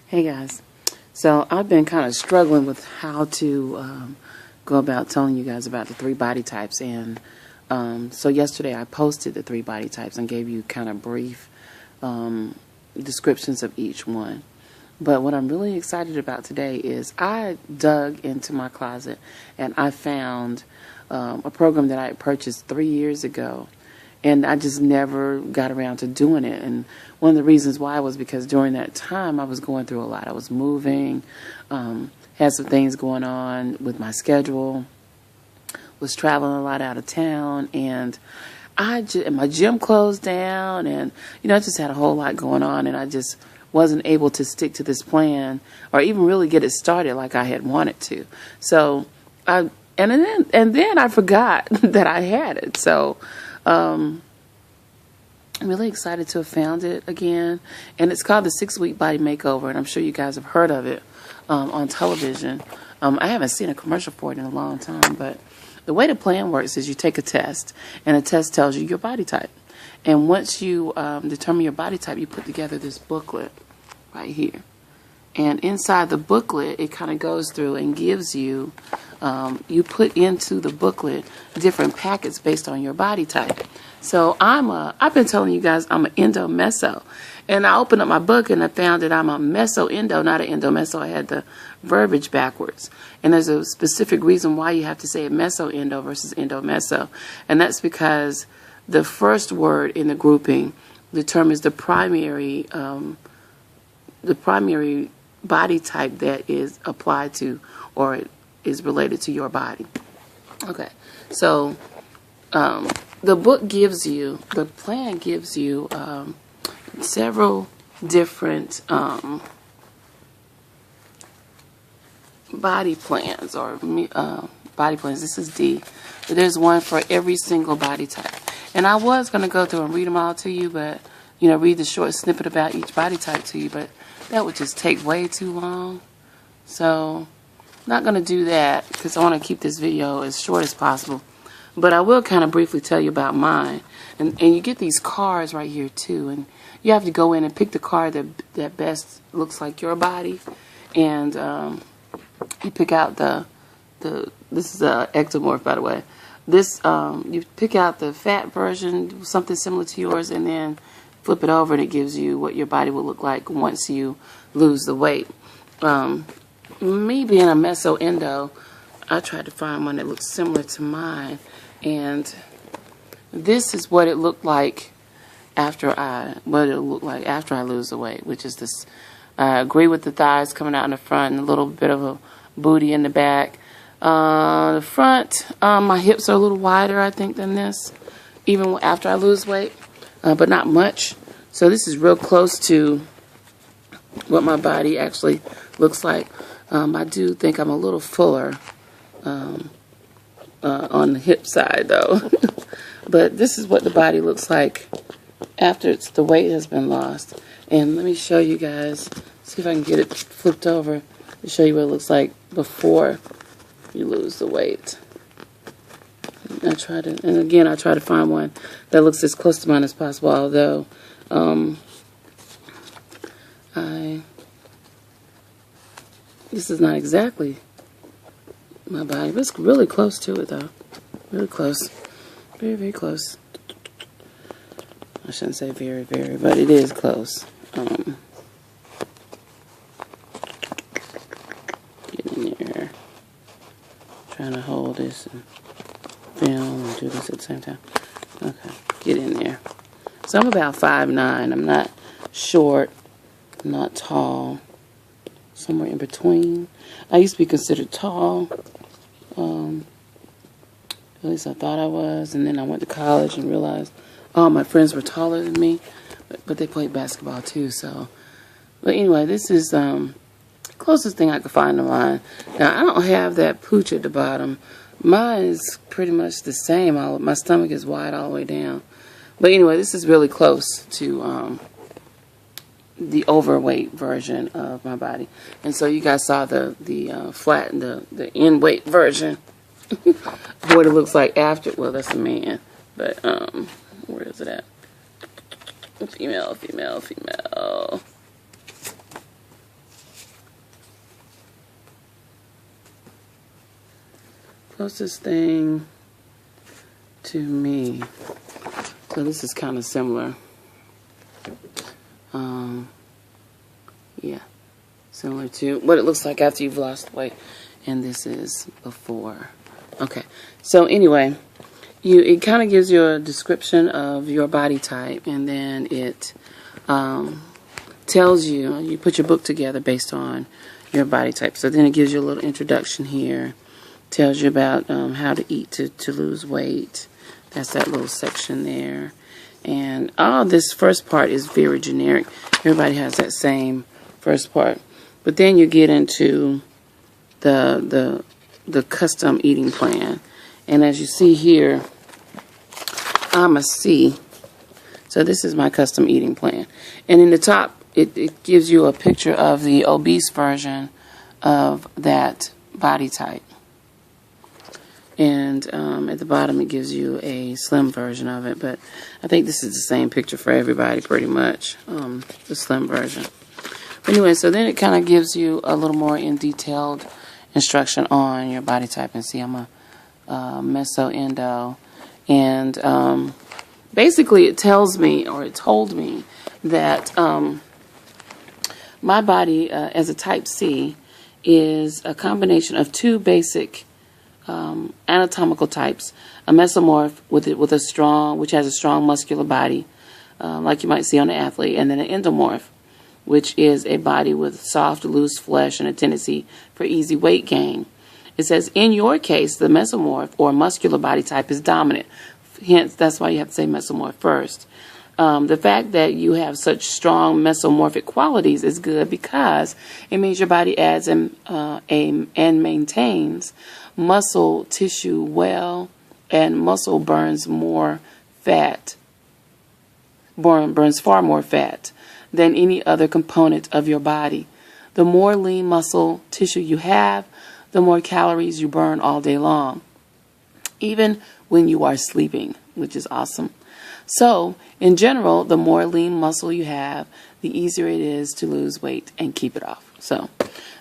Hey guys, so I've been kind of struggling with how to go about telling you guys about the 3 body types, and so yesterday I posted the 3 body types and gave you kind of brief descriptions of each one. But what I'm really excited about today is I dug into my closet and I found a program that I had purchased 3 years ago. And I just never got around to doing it. And one of the reasons why was because during that time I was going through a lot. I was moving, had some things going on with my schedule, was traveling a lot out of town, and my gym closed down, and I just had a whole lot going on, and I just wasn't able to stick to this plan or even really get it started like I had wanted to. So then I forgot that I had it. So I'm really excited to have found it again, and it's called the 6-Week Body Makeover, and I'm sure you guys have heard of it on television. I haven't seen a commercial for it in a long time, but the way the plan works is you take a test, and a test tells you your body type, and once you determine your body type, you put together this booklet right here. And inside the booklet, it kind of goes through and gives you, you put into the booklet different packets based on your body type. So I've been telling you guys I'm an endo-meso. And I opened up my book and I found that I'm a meso-endo, not an endo-meso. I had the verbiage backwards. And there's a specific reason why you have to say meso-endo versus endo-meso. And that's because the first word in the grouping determines the primary body type that is applied to or is related to your body. Okay, so the plan gives you several different body plans or body plans. This is D, but there's one for every single body type. And I was going to go through and read them all to you, but read the short snippet about each body type to you, but that would just take way too long. So I'm not going to do that because I want to keep this video as short as possible. But I will kind of briefly tell you about mine. And you get these cards right here too. And you have to go in and pick the card that best looks like your body. And you pick out this is a ectomorph, by the way. This, you pick out the fat version, something similar to yours, and then flip it over and it gives you what your body will look like once you lose the weight. Me being a meso-endo, I tried to find one that looks similar to mine, and this is what it looked like after I lose the weight, which is this. I agree with the thighs coming out in the front and a little bit of a booty in the back. The front, my hips are a little wider, I think, than this, even after I lose weight. But not much. So this is real close to what my body actually looks like. I do think I'm a little fuller on the hip side, though. But this is what the body looks like after the weight has been lost. And let me show you guys, see if I can get it flipped over to show you what it looks like before you lose the weight. I try to find one that looks as close to mine as possible, although this is not exactly my body, but it's really close to it, though. Really close. Very, very close. I shouldn't say very, very, but it is close. Get in there. Trying to hold this and film and do this at the same time. Okay, get in there. So I'm about 5'9". I'm not short, I'm not tall, somewhere in between. I used to be considered tall. At least I thought I was, and then I went to college and realized all my friends were taller than me, but they played basketball too. So, but anyway, this is closest thing I could find to mine. Now I don't have that pooch at the bottom. Mine is pretty much the same. My stomach is wide all the way down. But anyway, this is really close to the overweight version of my body. And so you guys saw the flat, the in weight version. What it looks like after. Well, that's a man. But where is it at? Female. closest thing to me. So this is kind of similar. Yeah, similar to what it looks like after you've lost weight. And this is before. Okay, so anyway, it kind of gives you a description of your body type, and then it tells you put your book together based on your body type. So then it gives you a little introduction here, tells you about how to eat to lose weight. That's that little section there. And all this first part is very generic. Everybody has that same first part. But then you get into the custom eating plan. And as you see here, I'm a C. So this is my custom eating plan. And in the top, it gives you a picture of the obese version of that body type. And at the bottom, it gives you a slim version of it. But I think this is the same picture for everybody, pretty much, the slim version. But anyway, so then it kind of gives you a little more in detailed instruction on your body type. And see, I'm a meso-endo. And basically, it tells me, or it told me, that my body, as a type C, is a combination of two basic anatomical types: a mesomorph which has a strong muscular body, like you might see on an athlete, and then an endomorph, which is a body with soft, loose flesh and a tendency for easy weight gain. It says, in your case, the mesomorph or muscular body type is dominant. Hence, that's why you have to say mesomorph first. The fact that you have such strong mesomorphic qualities is good because it means your body adds and maintains muscle tissue well, and muscle burns more fat, burns far more fat than any other component of your body. The more lean muscle tissue you have, the more calories you burn all day long, even when you are sleeping, which is awesome. So, in general, the more lean muscle you have, the easier it is to lose weight and keep it off. So,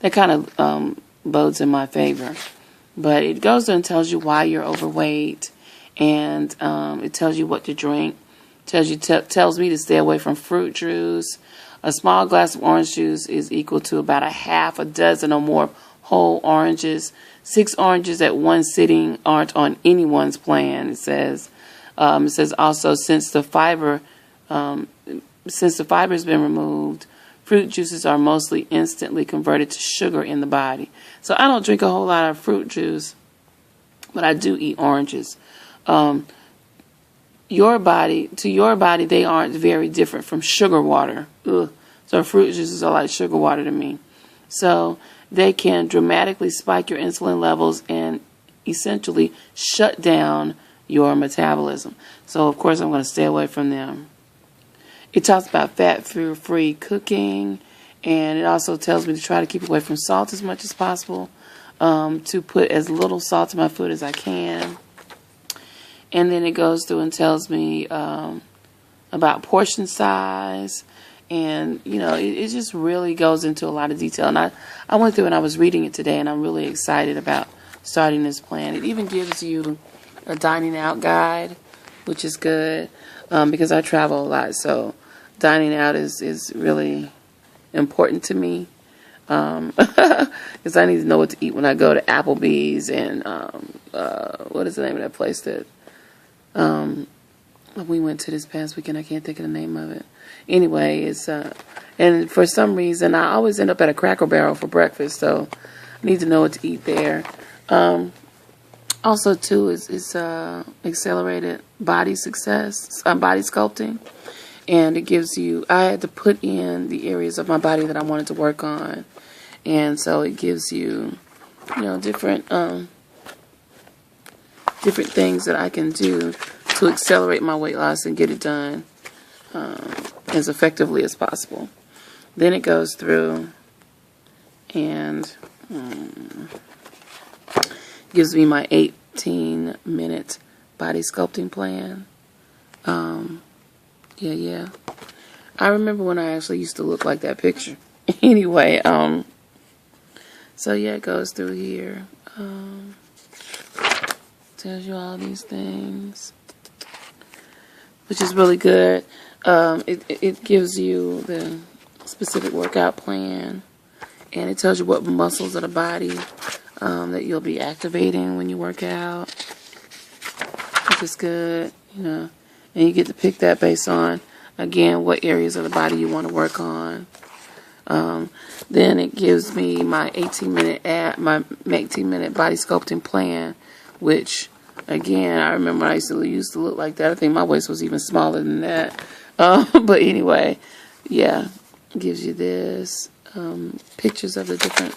that kind of bodes in my favor. But it goes and tells you why you're overweight, and it tells you what to drink. Tells me to stay away from fruit juice. A small glass of orange juice is equal to about a half a dozen or more whole oranges. 6 oranges at one sitting aren't on anyone's plan, it says. It says also, since the fiber has been removed, fruit juices are mostly instantly converted to sugar in the body. So I don't drink a whole lot of fruit juice, but I do eat oranges. Your body, they aren't very different from sugar water. Ugh. So fruit juices are like sugar water to me. So they can dramatically spike your insulin levels and essentially shut down your metabolism. So, of course, I'm going to stay away from them. It talks about fat-free cooking, and it also tells me to try to keep away from salt as much as possible, to put as little salt in my food as I can. And then it goes through and tells me about portion size, and, you know, it just really goes into a lot of detail. And I went through and I was reading it today, and I'm really excited about starting this plan. It even gives you a dining out guide, which is good, because I travel a lot, so dining out is really important to me, because I need to know what to eat when I go to Applebee's and what is the name of that place that we went to this past weekend? I can't think of the name of it. Anyway, it's and for some reason I always end up at a Cracker Barrel for breakfast, so I need to know what to eat there. Also, too, is accelerated body success, body sculpting. And it gives you, I had to put in the areas of my body that I wanted to work on. And so it gives you, you know, different things that I can do to accelerate my weight loss and get it done as effectively as possible. Then it goes through and gives me my 18-minute body sculpting plan. Yeah. I remember when I actually used to look like that picture. Anyway, so yeah, it goes through here. tells you all these things, which is really good. It gives you the specific workout plan, and it tells you what muscles of the body that you'll be activating when you work out, which is good, you know. And you get to pick that based on, again, what areas of the body you want to work on. Then it gives me my 18-minute body sculpting plan, which, again, I remember I used to look like that. I think my waist was even smaller than that. But anyway, yeah, it gives you this, pictures of the different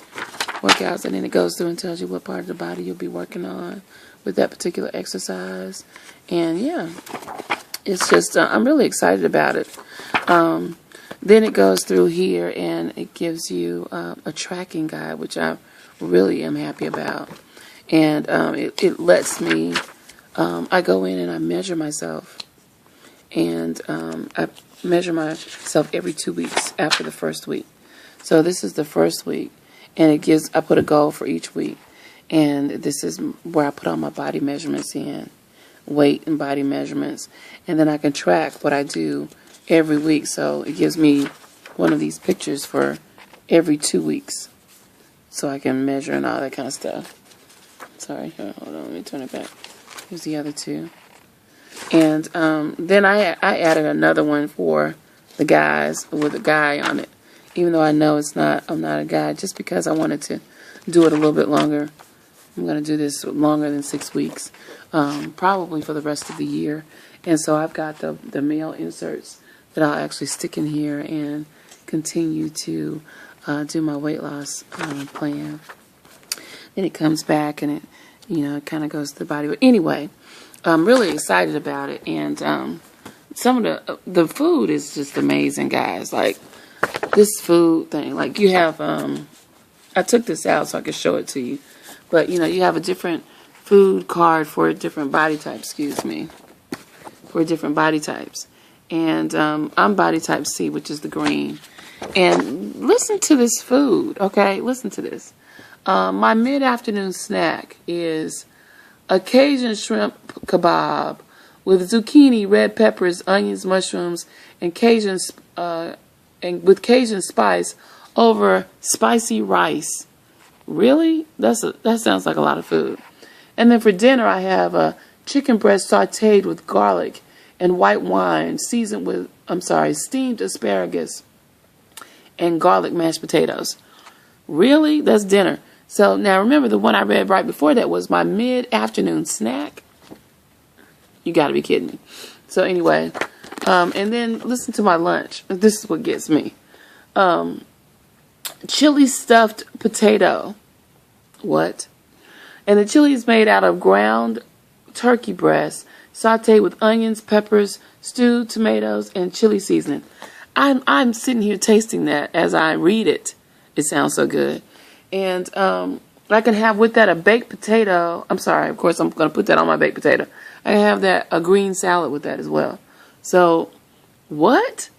workouts, and then it goes through and tells you what part of the body you'll be working on with that particular exercise. And yeah, it's just, I'm really excited about it. Then it goes through here and it gives you a tracking guide, which I really am happy about. And it lets me, I go in and I measure myself. And I measure myself every 2 weeks after the first week. So this is the first week. And it gives, I put a goal for each week. And this is where I put all my body measurements in, weight and body measurements. And then I can track what I do every week. So it gives me one of these pictures for every 2 weeks. So I can measure and all that kind of stuff. Sorry, hold on, let me turn it back. Here's the other two. And then I added another one for the guys with a guy on it. Even though I know I'm not a guy, just because I wanted to do it a little bit longer. I'm going to do this longer than 6 weeks, probably for the rest of the year. And so I've got the male inserts that I'll actually stick in here and continue to do my weight loss plan. Then it comes back and it kind of goes to the body. But anyway, I'm really excited about it. And some of the food is just amazing, guys. Like this food thing, like you have, I took this out so I could show it to you. But, you have a different food card for different body types, for different body types. And I'm body type C, which is the green. And listen to this food, okay? Listen to this. My mid-afternoon snack is a Cajun shrimp kebab with zucchini, red peppers, onions, mushrooms, and with Cajun spice over spicy rice. Really? That sounds like a lot of food. And then for dinner, I have a chicken breast sauteed with garlic and white wine, seasoned with, steamed asparagus and garlic mashed potatoes. Really? That's dinner. So now remember, the one I read right before that was my mid-afternoon snack. You got to be kidding me. So anyway, and then listen to my lunch. This is what gets me. Chili stuffed potato. What? And the chili is made out of ground turkey breast, sauteed with onions, peppers, stewed tomatoes, and chili seasoning. I'm sitting here tasting that as I read it. It sounds so good. And I can have with that a baked potato. Of course, I'm going to put that on my baked potato. I can have a green salad with that as well. So, what?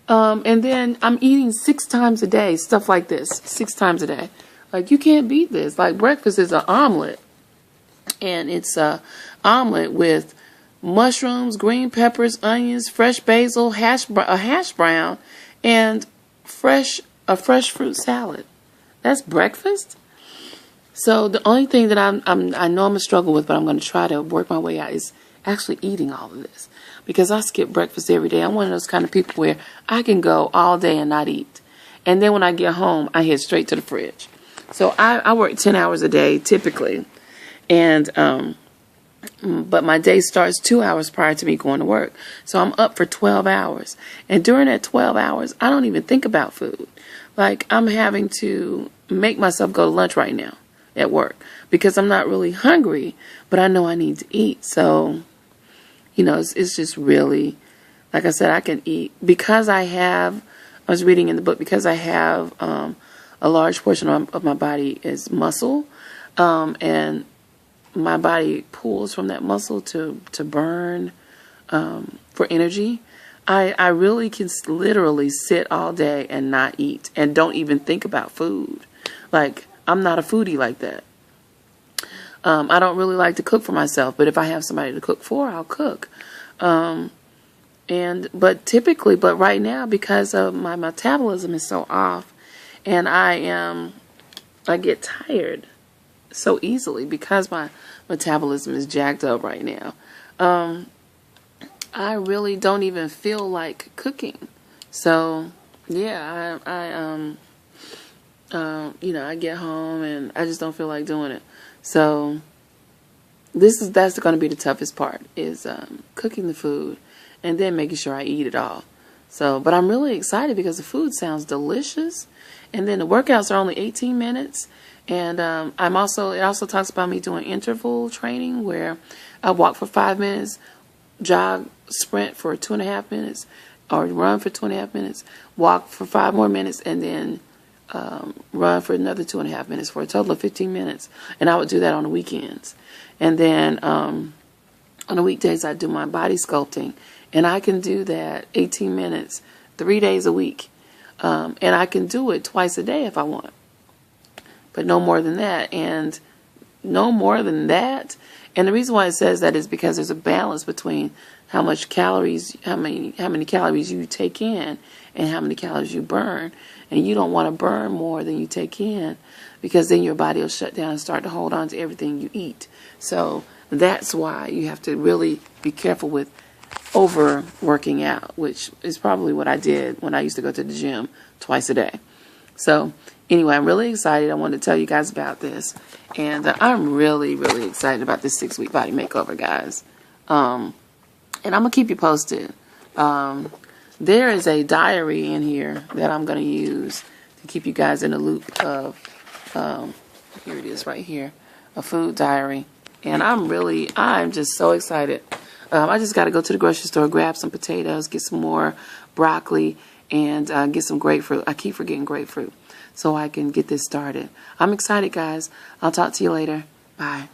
And then I'm eating 6 times a day, stuff like this, 6 times a day. Like, you can't beat this. Like, breakfast is an omelet. And it's a omelet with mushrooms, green peppers, onions, fresh basil, a hash brown, and a fresh fruit salad. That's breakfast? So the only thing that I know I'm going to struggle with, but I'm going to try to work my way out, is actually eating all of this. Because I skip breakfast every day. I'm one of those kind of people where I can go all day and not eat. And then when I get home, I head straight to the fridge. So I work 10 hours a day, typically. And but my day starts 2 hours prior to me going to work. So I'm up for 12 hours. And during that 12 hours, I don't even think about food. Like, I'm having to make myself go to lunch right now at work because I'm not really hungry, but I know I need to eat. So, it's just really, like I said, I can eat because I was reading in the book, because I have a large portion of my body is muscle, and my body pulls from that muscle to burn for energy. I really can literally sit all day and not eat and don't even think about food. Like, I'm not a foodie like that. I don't really like to cook for myself, but if I have somebody to cook for, I'll cook. But right now, because of my metabolism is so off, and I get tired so easily because my metabolism is jacked up right now. I really don't even feel like cooking. So yeah, I get home and I just don't feel like doing it. So that's going to be the toughest part, is cooking the food and then making sure I eat it all. So, but I'm really excited because the food sounds delicious, and then the workouts are only 18 minutes. And it also talks about me doing interval training where I walk for 5 minutes, jog, sprint for 2.5 minutes, or run for 2.5 minutes, walk for 5 more minutes, and then run for another 2.5 minutes for a total of 15 minutes. And I would do that on the weekends. And then on the weekdays, I do my body sculpting. And I can do that 18 minutes, 3 days a week. And I can do it twice a day if I want. But no more than that. And no more than that. And the reason why it says that is because there's a balance between how many calories you take in and how many calories you burn. And you don't want to burn more than you take in, because then your body will shut down and start to hold on to everything you eat. So that's why you have to really be careful with over working out, which is probably what I did when I used to go to the gym twice a day. So anyway, I'm really excited. I wanted to tell you guys about this. And I'm really, really excited about this 6-week body makeover, guys. And I'm going to keep you posted. There is a diary in here that I'm going to use to keep you guys in the loop of, here it is right here, a food diary. And I'm just so excited. I just got to go to the grocery store, grab some potatoes, get some more broccoli, and get some grapefruit. I keep forgetting grapefruit, so I can get this started. I'm excited, guys. I'll talk to you later. Bye.